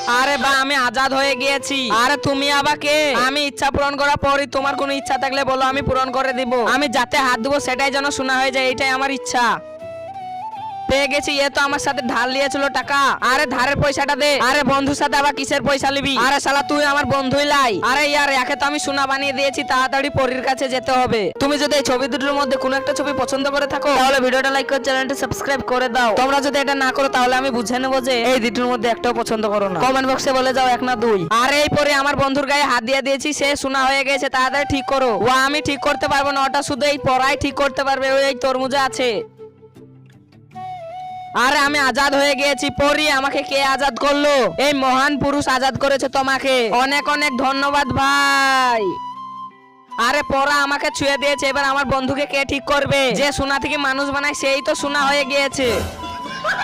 আরে বা আমি আজাদ হয়ে গিয়েছি। আরে তুমি আবার কে? আমি ইচ্ছা পূরণ করার পরই তোমার কোনো ইচ্ছা থাকলে বলো, আমি পূরণ করে দিব। আমি যাতে হাত দেবো সেটাই যেন শোনা হয়ে যায়, এটাই আমার ইচ্ছা। পেয়ে গেছি। এ তো আমার সাথে ধার লিয়েছিল টাকা। আরে ধারের পয়সাটা দে। আরে বন্ধুর সাথে আবার কিসের পয়সা নিবি? আরে শালা তুই আমার বন্ধুই লাই। আরে ইয়ার একে তো আমি সোনা বানিয়ে দিয়েছি, তাড়াতাড়ি পরীর কাছে যেতে হবে। তুমি যদি এই ছবি দুটোর মধ্যে কোনো একটা ছবি পছন্দ করে থাকো তাহলে ভিডিওটা লাইক করে চ্যানেলটা সাবস্ক্রাইব করে দাও। তোমরা যদি এটা না করো তাহলে আমি বুঝে নেবো যে এই দুটোর মধ্যে একটাও পছন্দ করো না। কমেন্ট বক্সে বলে যাও 1 না 2। আর এই পরে আমার বন্ধুর গায়ে হাত দিয়ে দিয়েছি, সে সোনা হয়ে গেছে, তাড়াতাড়ি ঠিক করো। ও আমি ঠিক করতে পারবো না, ওটা শুধু এই পরাই ঠিক করতে পারবে, ওই এই তরমুজে আছে। আরে আমি আজাদ হয়ে গিয়েছি। পরি আমাকে কে আজাদ করলো? এই মহান পুরুষ আজাদ করেছে তোমাকে। অনেক অনেক ধন্যবাদ ভাই। আরে পরা আমাকে ছুঁয়ে দিয়েছে, এবার আমার বন্ধুকে কে ঠিক করবে? যে সোনা থেকে মানুষ বানায় সেই তো সোনা হয়ে গিয়েছে।